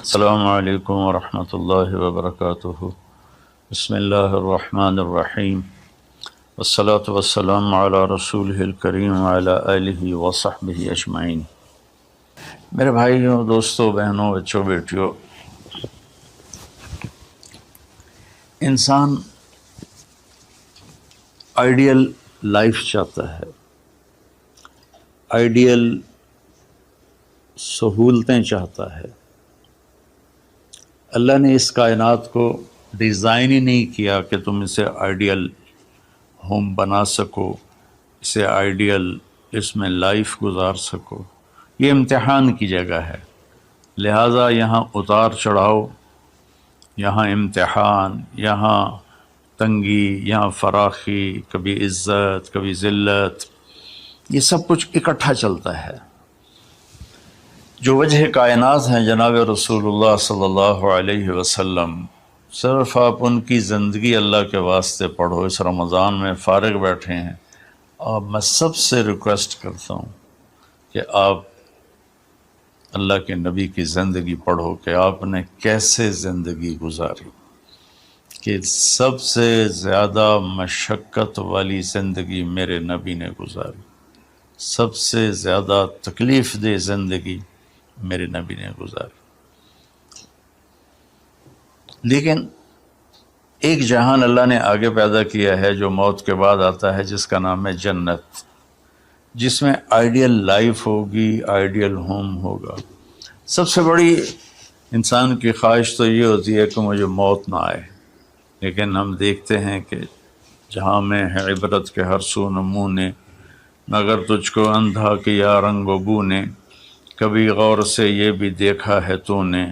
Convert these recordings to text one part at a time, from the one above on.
السلام علیکم ورحمۃ اللہ وبرکاتہ۔ بسم اللہ الرحمن الرحیم، والصلاة والسلام علی رسولہ الکریم وعلی آلہ وصحبہ اجمعین۔ میرے بھائیوں، دوستوں، بہنوں، بچوں، بیٹیوں، انسان آئیڈیل لائف چاہتا ہے، آئیڈیل سہولتیں چاہتا ہے۔ اللہ نے اس کائنات کو ڈیزائن ہی نہیں کیا کہ تم اسے آئیڈیل ہوم بنا سکو، اسے آئیڈیل اس میں لائف گزار سکو۔ یہ امتحان کی جگہ ہے، لہٰذا یہاں اتار چڑھاؤ، یہاں امتحان، یہاں تنگی، یہاں فراخی، کبھی عزت، کبھی ذلت، یہ سب کچھ اکٹھا چلتا ہے۔ جو وجہ کائنات ہیں جناب رسول اللہ صلی اللہ علیہ وسلم، صرف آپ ان کی زندگی اللہ کے واسطے پڑھو۔ اس رمضان میں فارغ بیٹھے ہیں، اور میں سب سے ریکویسٹ کرتا ہوں کہ آپ اللہ کے نبی کی زندگی پڑھو کہ آپ نے کیسے زندگی گزاری، کہ سب سے زیادہ مشقت والی زندگی میرے نبی نے گزاری، سب سے زیادہ تکلیف دہ زندگی میرے نبی نے گزاری۔ لیکن ایک جہان اللہ نے آگے پیدا کیا ہے جو موت کے بعد آتا ہے، جس کا نام ہے جنت، جس میں آئیڈیل لائف ہوگی، آئیڈیل ہوم ہوگا۔ سب سے بڑی انسان کی خواہش تو یہ ہوتی ہے کہ مجھے موت نہ آئے، لیکن ہم دیکھتے ہیں کہ جہاں میں ہے عبرت کے ہر سو نمونے، مگر تجھ کو اندھا کیا رنگ و بو نے، کبھی غور سے یہ بھی دیکھا ہے تو نے،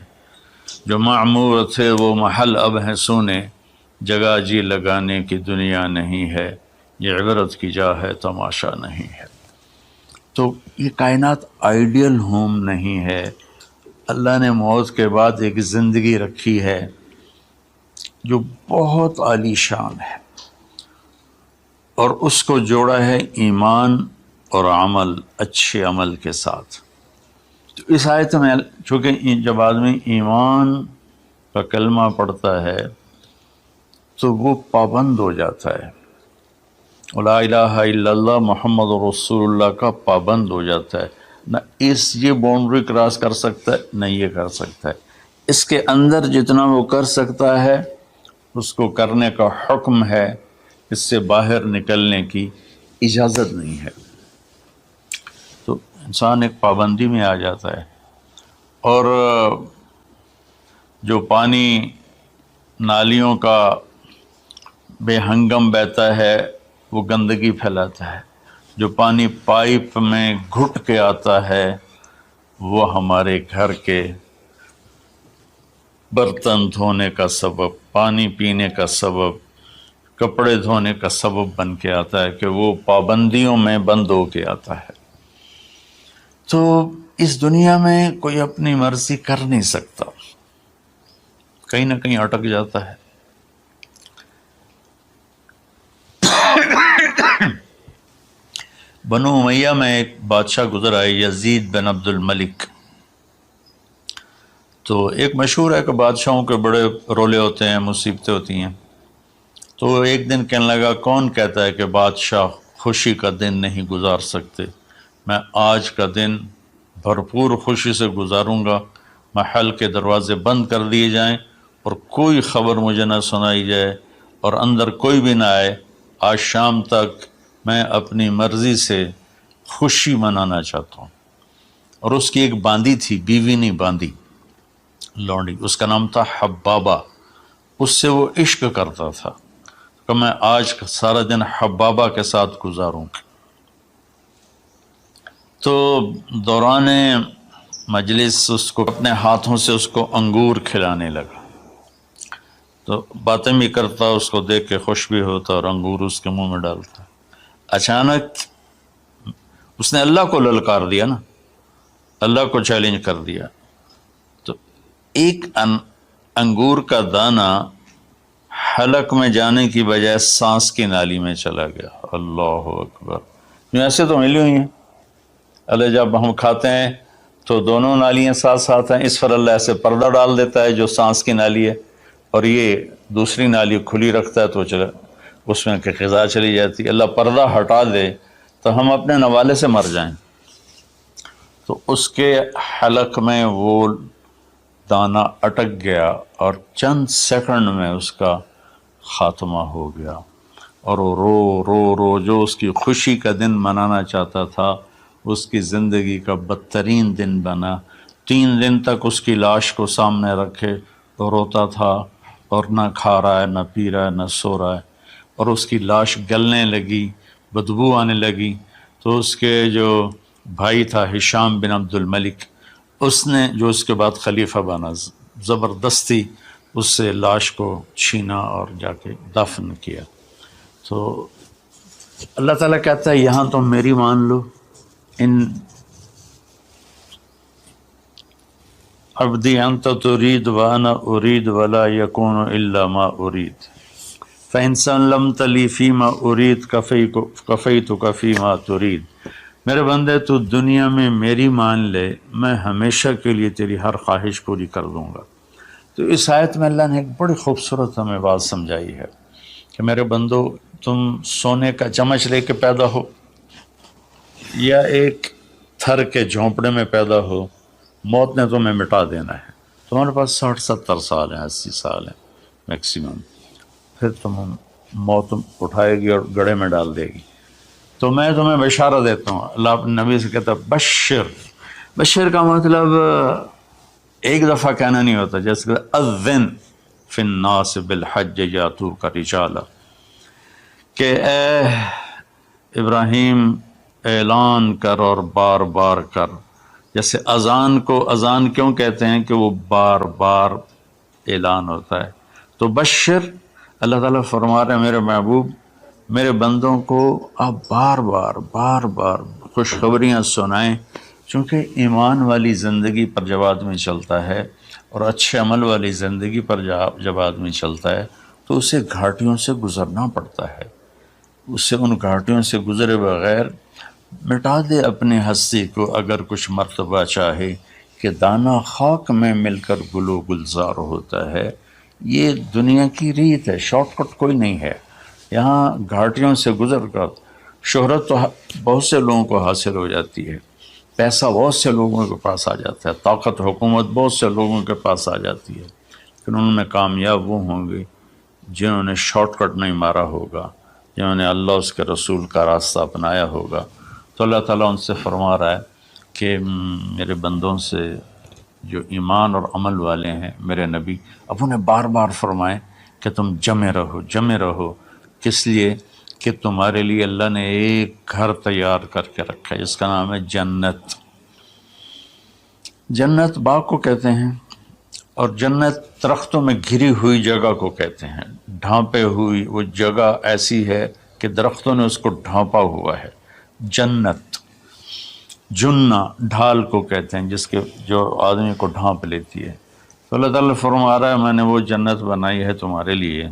جو معمور تھے وہ محل اب ہیں سونے، جگہ جی لگانے کی دنیا نہیں ہے، یہ عبرت کی جا ہے تماشا نہیں ہے۔ تو یہ کائنات آئیڈیل ہوم نہیں ہے۔ اللہ نے موت کے بعد ایک زندگی رکھی ہے جو بہت عالی شان ہے، اور اس کو جوڑا ہے ایمان اور عمل، اچھے عمل کے ساتھ۔ تو اس آیت میں چونکہ جب آدمی ایمان کا کلمہ پڑھتا ہے تو وہ پابند ہو جاتا ہے، لا الہ الا اللہ محمد رسول اللہ کا پابند ہو جاتا ہے۔ نہ یہ باؤنڈری کراس کر سکتا ہے، نہ یہ کر سکتا ہے۔ اس کے اندر جتنا وہ کر سکتا ہے اس کو کرنے کا حکم ہے، اس سے باہر نکلنے کی اجازت نہیں ہے۔ تو انسان ایک پابندی میں آ جاتا ہے، اور جو پانی نالیوں کا بے ہنگم بہتا ہے وہ گندگی پھیلاتا ہے، جو پانی پائپ میں گھٹ کے آتا ہے وہ ہمارے گھر کے برتن دھونے کا سبب، پانی پینے کا سبب، کپڑے دھونے کا سبب بن کے آتا ہے، کہ وہ پابندیوں میں بند ہو کے آتا ہے۔ تو اس دنیا میں کوئی اپنی مرضی کر نہیں سکتا، کہیں نہ کہیں اٹک جاتا ہے۔ بنو امیہ میں ایک بادشاہ گزر آئے، یزید بن عبد الملک۔ تو ایک مشہور ہے کہ بادشاہوں کے بڑے رولے ہوتے ہیں، مصیبتیں ہوتی ہیں۔ تو ایک دن کہنے لگا، کون کہتا ہے کہ بادشاہ خوشی کا دن نہیں گزار سکتے؟ میں آج کا دن بھرپور خوشی سے گزاروں گا، محل کے دروازے بند کر دیے جائیں اور کوئی خبر مجھے نہ سنائی جائے اور اندر کوئی بھی نہ آئے۔ آج شام تک میں اپنی مرضی سے خوشی منانا چاہتا ہوں۔ اور اس کی ایک باندی تھی، بیوی نہیں باندی، لونڈی، اس کا نام تھا حبابہ۔ اس سے وہ عشق کرتا تھا کہ میں آج سارا دن حبابہ کے ساتھ گزاروں گا۔ تو دوران مجلس اس کو اپنے ہاتھوں سے اس کو انگور کھلانے لگا، تو باتیں بھی کرتا، اس کو دیکھ کے خوش بھی ہوتا اور انگور اس کے منہ میں ڈالتا۔ اچانک اس نے اللہ کو للکار دیا نا، اللہ کو چیلنج کر دیا، تو ایک انگور کا دانہ حلق میں جانے کی بجائے سانس کی نالی میں چلا گیا۔ اللہ اکبر! ایسے تو ملی ہوئی ہیں، اللہ جب ہم کھاتے ہیں تو دونوں نالیاں ساتھ ساتھ ہیں، اس پر اللہ ایسے پردہ ڈال دیتا ہے جو سانس کی نالی ہے، اور یہ دوسری نالی کھلی رکھتا ہے تو چلے اس میں کہ غذا چلی جاتی ہے۔ اللہ پردہ ہٹا دے تو ہم اپنے نوالے سے مر جائیں، تو اس کے حلق میں وہ دانہ اٹک گیا اور چند سیکنڈ میں اس کا خاتمہ ہو گیا، اور وہ رو رو رو جو اس کی خوشی کا دن منانا چاہتا تھا اس کی زندگی کا بدترین دن بنا۔ 3 دن تک اس کی لاش کو سامنے رکھے تو روتا تھا، اور نہ کھا رہا ہے، نہ پی رہا ہے، نہ سو رہا ہے، اور اس کی لاش گلنے لگی، بدبو آنے لگی۔ تو اس کے جو بھائی تھا ہشام بن عبد الملک، اس نے جو اس کے بعد خلیفہ بنا، زبردستی اس سے لاش کو چھینا اور جا کے دفن کیا۔ تو اللہ تعالیٰ کہتا ہے یہاں تم میری مان لو، ان عبدی انت ترید وانا ارید ولا یکون الا ما ارید فإن سلمت لی فیما ارید کفیتک فیما ترید۔ میرے بندے تو دنیا میں میری مان لے، میں ہمیشہ کے لیے تیری ہر خواہش پوری کر دوں گا۔ تو اس آیت میں اللہ نے ایک بڑی خوبصورت ہمیں بات سمجھائی ہے کہ میرے بندو، تم سونے کا چمچ لے کے پیدا ہو یا ایک تھر کے جھونپڑے میں پیدا ہو، موت نے تمہیں مٹا دینا ہے۔ تمہارے پاس 60-70 سال ہیں، 80 سال ہیں میکسیمم، پھر موت اٹھائے گی اور گڑھے میں ڈال دے گی۔ تو میں تمہیں بشارہ دیتا ہوں، اللہ اپنے نبی سے کہتا ہے بشر کا مطلب ایک دفعہ کہنا نہیں ہوتا، جیسے کہ اذن فی الناس بالحج یاتوک رجالا، کہ اے ابراہیم اعلان کر اور بار بار کر۔ جیسے اذان کو اذان کیوں کہتے ہیں کہ وہ بار بار اعلان ہوتا ہے، تو بشر، اللہ تعالیٰ فرما رہے ہیں میرے محبوب، میرے بندوں کو آپ بار بار خوشخبریاں سنائیں، چونکہ ایمان والی زندگی پر جب آدمی چلتا ہے اور اچھے عمل والی زندگی پر جب آدمی چلتا ہے تو اسے گھاٹیوں سے گزرنا پڑتا ہے، اسے ان گھاٹیوں سے گزرے بغیر مٹا دے اپنی ہستی کو اگر کچھ مرتبہ چاہے کہ دانہ خاک میں مل کر گل و گلزار ہوتا ہے۔ یہ دنیا کی ریت ہے، شارٹ کٹ کوئی نہیں ہے۔ یہاں گھاٹیوں سے گزر کر شہرت تو بہت سے لوگوں کو حاصل ہو جاتی ہے، پیسہ بہت سے لوگوں کے پاس آ جاتا ہے، طاقت حکومت بہت سے لوگوں کے پاس آ جاتی ہے، لیکن ان میں کامیاب وہ ہوں گے جنہوں نے شارٹ کٹ نہیں مارا ہوگا، جنہوں نے اللہ اس کے رسول کا راستہ اپنایا ہوگا۔ تو اللہ تعالیٰ ان سے فرما رہا ہے کہ میرے بندوں سے جو ایمان اور عمل والے ہیں، میرے نبی اب انہیں بار بار فرمائیں کہ تم جمے رہو، کس لیے کہ تمہارے لیے اللہ نے ایک گھر تیار کر کے رکھا ہے جس کا نام ہے جنت۔ جنت باغ کو کہتے ہیں، اور جنت درختوں میں گھری ہوئی جگہ کو کہتے ہیں، ڈھانپے ہوئی وہ جگہ ایسی ہے کہ درختوں نے اس کو ڈھانپا ہوا ہے۔ جنت جنہ ڈھال کو کہتے ہیں جس کے جو آدمی کو ڈھانپ لیتی ہے۔ تو اللہ تعالیٰ فرما رہا ہے میں نے وہ جنت بنائی ہے تمہارے لیے،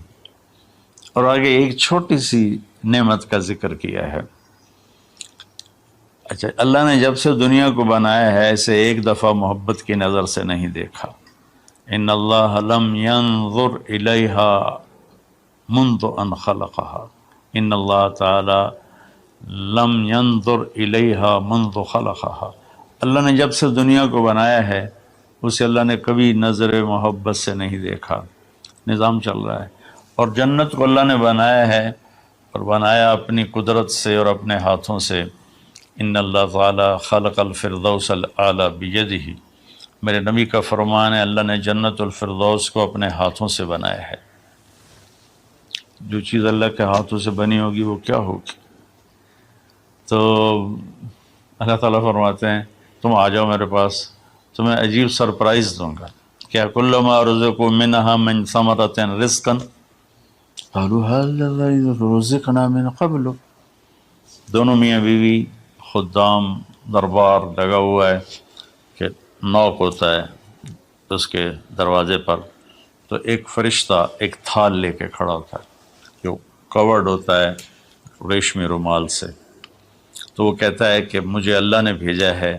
اور آگے ایک چھوٹی سی نعمت کا ذکر کیا ہے۔ اچھا، اللہ نے جب سے دنیا کو بنایا ہے اسے ایک دفعہ محبت کی نظر سے نہیں دیکھا۔ ان اللہ لم ينظر الیہا منذ ان خلقہا، ان اللہ تعالی لم ينظر الیہا منذ خلقہا، اللہ نے جب سے دنیا کو بنایا ہے اسے اللہ نے کبھی نظر محبت سے نہیں دیکھا۔ نظام چل رہا ہے، اور جنت کو اللہ نے بنایا ہے، اور بنایا اپنی قدرت سے اور اپنے ہاتھوں سے۔ ان اللہ تعالی خلق الفردوس الاعلی بیدہ، میرے نبی کا فرمان ہے اللہ نے جنت الفردوس کو اپنے ہاتھوں سے بنایا ہے۔ جو چیز اللہ کے ہاتھوں سے بنی ہوگی وہ کیا ہوگی؟ تو اللہ تعالیٰ فرماتے ہیں تم آ جاؤ میرے پاس، تمہیں عجیب سرپرائز دوں گا۔ کیا کل ما رزقوا منہا من ثمرۃ رزقا قالوا هل رزقنا من قبل، دونوں میاں بیوی، خدام، دربار لگا ہوا ہے کہ نوک ہوتا ہے اس کے دروازے پر، تو ایک فرشتہ ایک تھال لے کے کھڑا ہوتا ہے جو کورڈ ہوتا ہے ریشمی رومال سے، تو وہ کہتا ہے کہ مجھے اللہ نے بھیجا ہے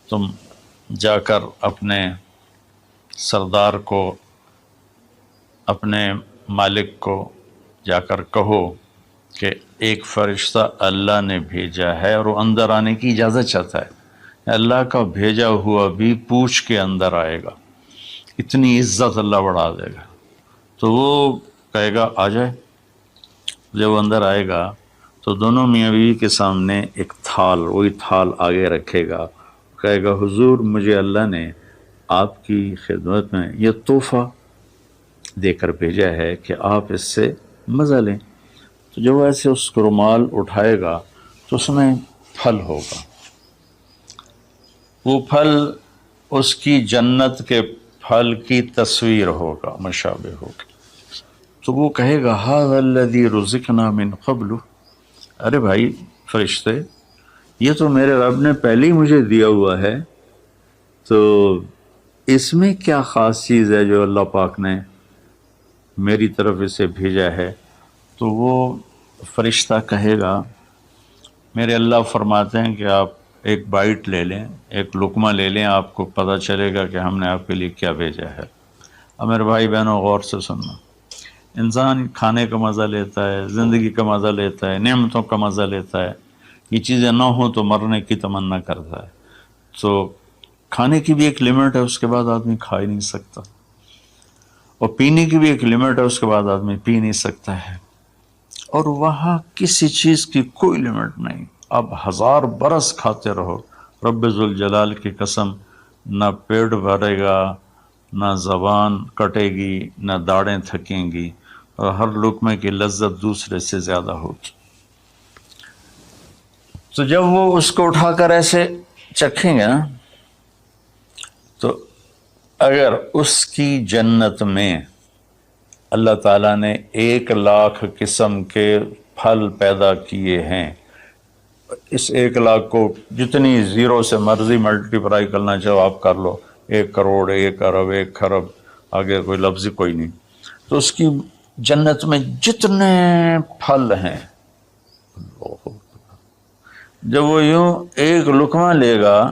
تم جا کر اپنے سردار کو، اپنے مالک کو جا کر کہو کہ ایک فرشتہ اللہ نے بھیجا ہے اور وہ اندر آنے کی اجازت چاہتا ہے، اللہ کا بھیجا ہوا بھی پوچھ کے اندر آئے گا، اتنی عزت اللہ بڑھا دے گا۔ تو وہ کہے گا آ جائے۔ جب وہ اندر آئے گا تو دونوں میاں بیوی کے سامنے ایک تھال، وہی تھال آگے رکھے گا، کہے گا حضور مجھے اللہ نے آپ کی خدمت میں یہ تحفہ دے کر بھیجا ہے کہ آپ اس سے مزہ لیں۔ تو جب وہ ایسے اس کو رومال اٹھائے گا تو اس میں پھل ہوگا، وہ پھل اس کی جنت کے پھل کی تصویر ہوگا، مشابہ ہوگا۔ تو وہ کہے گا ھذا الذی رزقنا من قبل، ارے بھائی فرشتے یہ تو میرے رب نے پہلے ہی مجھے دیا ہوا ہے، تو اس میں کیا خاص چیز ہے جو اللہ پاک نے میری طرف اسے بھیجا ہے؟ تو وہ فرشتہ کہے گا میرے اللہ فرماتے ہیں کہ آپ ایک بائٹ لے لیں، ایک لقمہ لے لیں، آپ کو پتہ چلے گا کہ ہم نے آپ کے لیے کیا بھیجا ہے۔ اب میرے بھائی بہنوں غور سے سننا، انسان کھانے کا مزہ لیتا ہے، زندگی کا مزہ لیتا ہے، نعمتوں کا مزہ لیتا ہے، یہ چیزیں نہ ہوں تو مرنے کی تمنا کرتا ہے۔ تو کھانے کی بھی ایک لمٹ ہے، اس کے بعد آدمی کھا ہی نہیں سکتا، اور پینے کی بھی ایک لمٹ ہے، اس کے بعد آدمی پی نہیں سکتا ہے، اور وہاں کسی چیز کی کوئی لمٹ نہیں، اب 1000 برس کھاتے رہو، رب ذوالجلال کی قسم نہ پیٹ بھرے گا، نہ زبان کٹے گی، نہ داڑیں تھکیں گی، اور ہر لقمے کی لذت دوسرے سے زیادہ ہوگی۔ تو جب وہ اس کو اٹھا کر ایسے چکھیں گے نا، تو اگر اس کی جنت میں اللہ تعالیٰ نے 1,00,000 قسم کے پھل پیدا کیے ہیں، اس 1,00,000 کو جتنی زیرو سے مرضی ملٹیپلائی کرنا چاہو آپ کر لو، 1 کروڑ، 1 ارب، 1 خرب، آگے کوئی لفظ کوئی نہیں۔ تو اس کی جنت میں جتنے پھل ہیں، جب وہ یوں ایک لقمہ لے گا،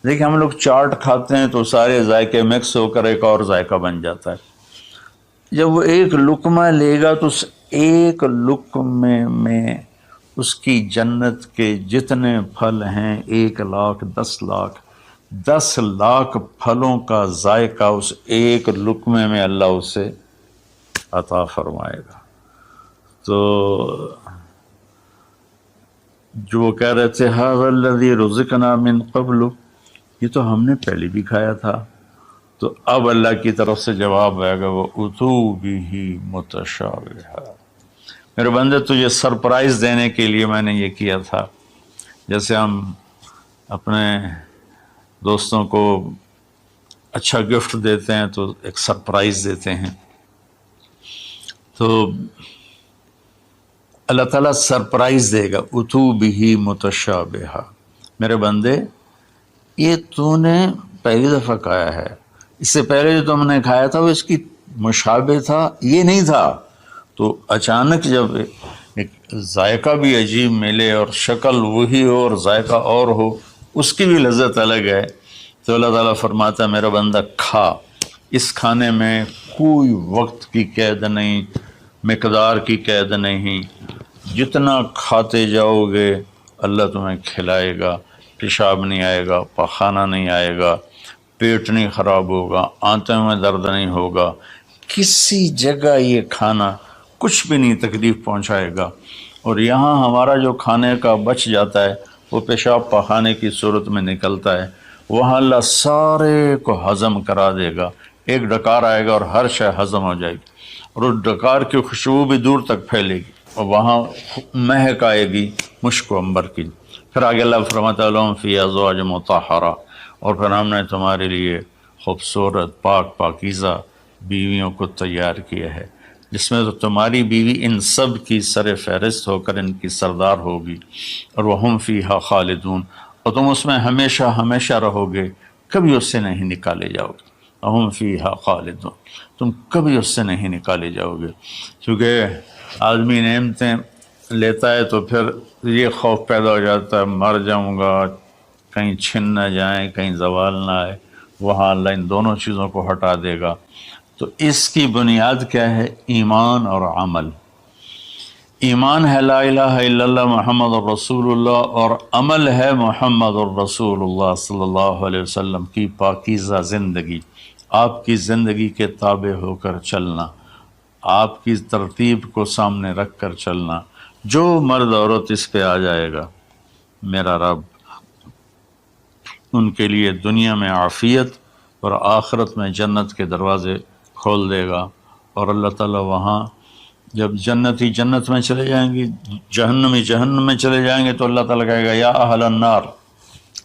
دیکھیں ہم لوگ چاٹ کھاتے ہیں تو سارے ذائقے مکس ہو کر ایک اور ذائقہ بن جاتا ہے، جب وہ ایک لقمہ لے گا تو اس ایک لقمے میں اس کی جنت کے جتنے پھل ہیں 1,00,000، 10,00,000، 10,00,000 پھلوں کا ذائقہ اس ایک لقمے میں اللہ اسے عطا فرمائے گا۔ تو جو وہ کہہ رہے تھے ھذا الذی رزقنا من قبل، یہ تو ہم نے پہلے بھی کھایا تھا، تو اب اللہ کی طرف سے جواب آئے گا وہ اتو بہ متشابہا، میرے بندے تجھے سرپرائز دینے کے لیے میں نے یہ کیا تھا، جیسے ہم اپنے دوستوں کو اچھا گفٹ دیتے ہیں تو ایک سرپرائز دیتے ہیں، تو اللہ تعالیٰ سرپرائز دے گا اتو بہ متشابہا، میرے بندے یہ تو نے پہلی دفعہ کھایا ہے، اس سے پہلے جو تم نے کھایا تھا وہ اس کی مشابہ تھا، یہ نہیں تھا۔ تو اچانک جب ایک ذائقہ بھی عجیب ملے اور شکل وہی ہو اور ذائقہ اور ہو، اس کی بھی لذت الگ ہے، تو اللہ تعالیٰ فرماتا ہے میرا بندہ کھا، اس کھانے میں کوئی وقت کی قید نہیں، مقدار کی قید نہیں، جتنا کھاتے جاؤ گے اللہ تمہیں کھلائے گا، پیشاب نہیں آئے گا، پخانہ نہیں آئے گا، پیٹ نہیں خراب ہوگا، آنتوں میں درد نہیں ہوگا، کسی جگہ یہ کھانا کچھ بھی نہیں تکلیف پہنچائے گا۔ اور یہاں ہمارا جو کھانے کا بچ جاتا ہے وہ پیشاب پخانے کی صورت میں نکلتا ہے، وہاں اللہ سارے کو ہضم کرا دے گا، ایک ڈکار آئے گا اور ہر شے ہضم ہو جائے گی، اور اس ڈکار کی خوشبو بھی دور تک پھیلے گی، اور وہاں مہک آئے گی مشک و عنبر کی۔ پھر آگے اللہ فرماتا ہے لہم فی ازواج مطہرہ، اور پھر ہم نے تمہارے لیے خوبصورت پاک پاکیزہ بیویوں کو تیار کیا ہے، جس میں تو تمہاری بیوی ان سب کی سر فہرست ہو کر ان کی سردار ہوگی، اور وہم فیہا خالدون، اور تم اس میں ہمیشہ ہمیشہ رہو گے، کبھی اس سے نہیں نکالے جاؤ گے، وہم فیہا خالدون، تم کبھی اس سے نہیں نکالے جاؤ گے۔ کیونکہ آدمی نعمتیں لیتا ہے تو پھر یہ خوف پیدا ہو جاتا ہے مر جاؤں گا، کہیں چھن نہ جائیں، کہیں زوال نہ آئے، وہاں اللہ ان دونوں چیزوں کو ہٹا دے گا۔ تو اس کی بنیاد کیا ہے؟ ایمان اور عمل۔ ایمان ہے لا الہ الا اللہ محمد الرسول اللہ، اور عمل ہے محمد الرسول اللہ صلی اللہ علیہ وسلم کی پاکیزہ زندگی، آپ کی زندگی کے تابع ہو کر چلنا، آپ کی ترتیب کو سامنے رکھ کر چلنا۔ جو مرد عورت اس پہ آ جائے گا، میرا رب ان کے لیے دنیا میں عافیت اور آخرت میں جنت کے دروازے کھول دے گا۔ اور اللہ تعالیٰ وہاں جب جنتی جنت میں چلے جائیں گے، جہنمی جہنم میں چلے جائیں گے، تو اللہ تعالیٰ کہے گا یا اہل النار،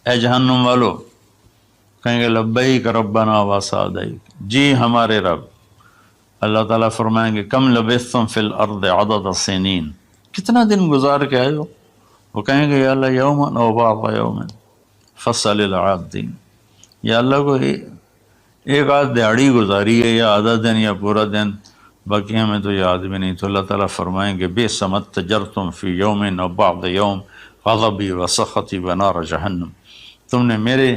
اے جہنم والو، کہیں گے لبیک ربنا وسعدیک، جی ہمارے رب۔ اللہ تعالیٰ فرمائیں گے کم لبثتم فی الارض عدد سنین، کتنا دن گزار کے آئے ہو؟ وہ کہیں گے یا اللہ یومن او بعض یومن فصل العادین، یا اللہ کو ایک آدھ دیہڑی گزاری ہے، یا آدھا دن یا پورا دن، باقی ہمیں تو یاد بھی نہیں۔ تو اللہ تعالیٰ فرمائیں گے بئس ما اتجرتم فی یوم او بعض یوم غضبی و سخطی و نار جہنم، تم نے میرے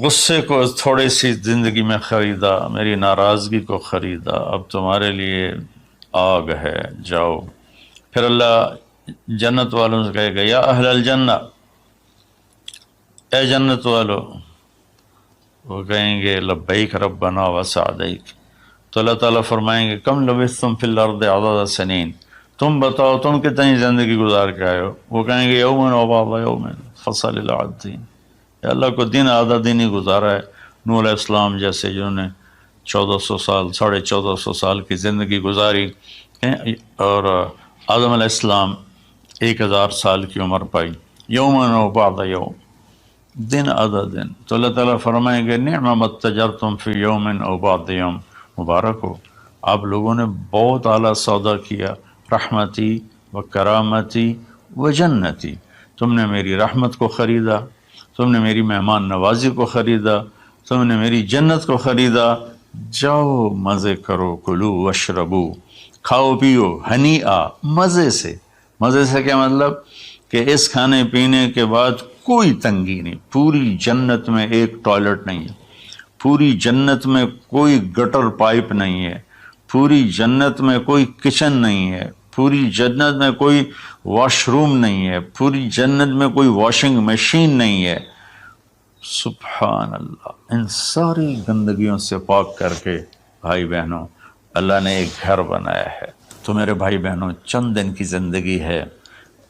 غصے کو تھوڑی سی زندگی میں خریدا، میری ناراضگی کو خریدا، اب تمہارے لیے آگ ہے، جاؤ۔ پھر اللہ جنت والوں سے کہے گا یا اہل الجنہ، اے جنت والو، وہ کہیں گے لبیک ربنا وسعدیک۔ تو اللہ تعالیٰ فرمائیں گے کم لبثتم فی الارض عدد سنین، تم بتاؤ تم کتنی زندگی گزار کے آئے ہو؟ وہ کہیں گے یومن و بعض یومن فصل العادین، یا اللہ کو دن آدھا دن ہی گزارا ہے۔ نوح علیہ السلام جیسے جنہوں نے 1400 سال 1450 سال کی زندگی گزاری، اور آدم علیہ السلام 1000 سال کی عمر پائی، یومن و بعض یوم، دن آدھا دن۔ تو اللہ تعالیٰ فرمائیں گے نعم ما اتجرتم فی یوم او بعض یوم، مبارک ہو، آپ لوگوں نے بہت اعلیٰ سودا کیا، رحمتی و کرامتی و جنتی، تم نے میری رحمت کو خریدا، تم نے میری مہمان نوازی کو خریدا، تم نے میری جنت کو خریدا، جاؤ مزے کرو، کلو واشربو، کھاؤ پیو، ہنیئا، مزے سے۔ مزے سے کیا مطلب؟ کہ اس کھانے پینے کے بعد کوئی تنگی نہیں، پوری جنت میں ایک ٹوائلٹ نہیں ہے، پوری جنت میں کوئی گٹر پائپ نہیں ہے، پوری جنت میں کوئی کچن نہیں ہے، پوری جنت میں کوئی واش روم نہیں ہے، پوری جنت میں کوئی واشنگ مشین نہیں ہے۔ سبحان اللہ، ان ساری گندگیوں سے پاک کر کے بھائی بہنوں اللہ نے ایک گھر بنایا ہے۔ تو میرے بھائی بہنوں چند دن کی زندگی ہے،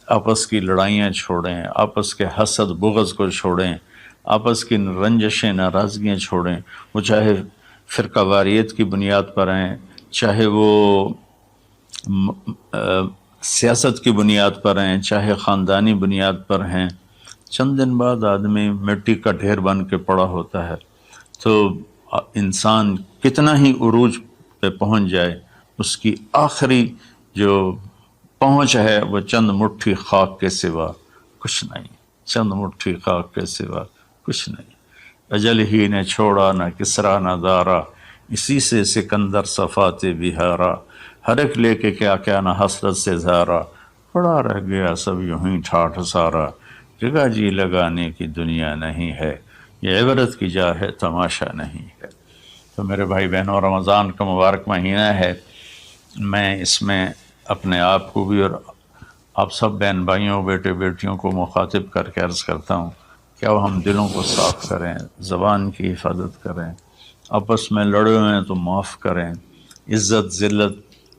آپس کی لڑائیاں چھوڑیں، آپس کے حسد بغض کو چھوڑیں، آپس کی رنجشیں ناراضگیاں چھوڑیں، وہ چاہے فرقہ واریت کی بنیاد پر ہیں، چاہے وہ سیاست کی بنیاد پر ہیں، چاہے خاندانی بنیاد پر ہیں۔ چند دن بعد آدمی مٹی کا ڈھیر بن کے پڑا ہوتا ہے، تو انسان کتنا ہی عروج پہ پہنچ جائے، اس کی آخری جو پہنچ ہے وہ چند مٹھی خاک کے سوا کچھ نہیں، چند مٹھی خاک کے سوا کچھ نہیں۔ اجل ہی نے چھوڑا نہ کسرا نہ دارا، اسی سے سکندر صفات بہارا، ہر ایک لے کے کیا کیا نہ حسرت سے زارا، پڑا رہ گیا سب یوں ہی ٹھاٹھ سارا، جگہ جی لگانے کی دنیا نہیں ہے، یہ عبرت کی جا ہے تماشا نہیں ہے۔ تو میرے بھائی بہنوں رمضان کا مبارک مہینہ ہے، میں اس میں اپنے آپ کو بھی اور آپ سب بہن بھائیوں بیٹے بیٹیوں کو مخاطب کر کے عرض کرتا ہوں کہ اب ہم دلوں کو صاف کریں، زبان کی حفاظت کریں، آپس میں لڑے ہوئے ہیں تو معاف کریں، عزت ذلت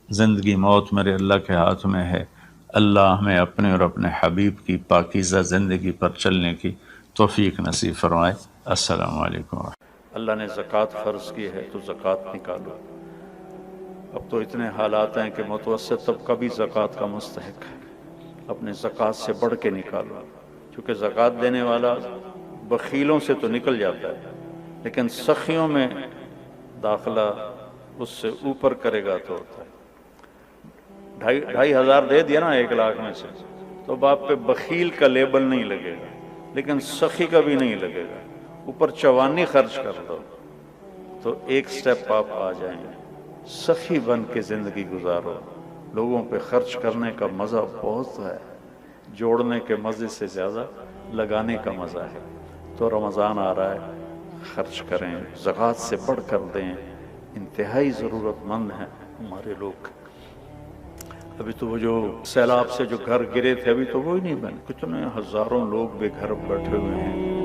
زندگی موت میرے اللہ کے ہاتھ میں ہے۔ اللہ ہمیں اپنے اور اپنے حبیب کی پاکیزہ زندگی پر چلنے کی توفیق نصیب فرمائے۔ السلام علیکم۔ اللہ نے زکوٰۃ فرض کی ہے تو زکوٰۃ نکالو۔ اب تو اتنے حالات ہیں کہ متوسط طبقہ بھی زکوٰۃ کا مستحق ہے، اپنے زکوٰۃ سے بڑھ کے نکالو، کیونکہ زکوٰۃ دینے والا بخیلوں سے تو نکل جاتا ہے، لیکن سخیوں میں داخلہ اس سے اوپر کرے گا تو ہوتا ہے۔ 2,500 دے دیا نا 1 لاکھ میں سے، تو باپ پہ بخیل کا لیبل نہیں لگے گا، لیکن سخی کا بھی نہیں لگے گا۔ اوپر 54 خرچ کر دو تو ایک سٹیپ آپ آ جائیں گے۔ سخی بن کے زندگی گزارو، لوگوں پہ خرچ کرنے کا مزہ بہت ہے، جوڑنے کے مزے سے زیادہ لگانے کا مزہ ہے۔ تو رمضان آ رہا ہے، خرچ کریں، زکوٰۃ سے بڑھ کر دیں، انتہائی ضرورت مند ہیں ہمارے لوگ۔ ابھی تو وہ جو سیلاب سے جو گھر گرے تھے ابھی تو وہ ہی نہیں بنے، کتنے ہزاروں لوگ بے گھر بیٹھے ہوئے ہیں۔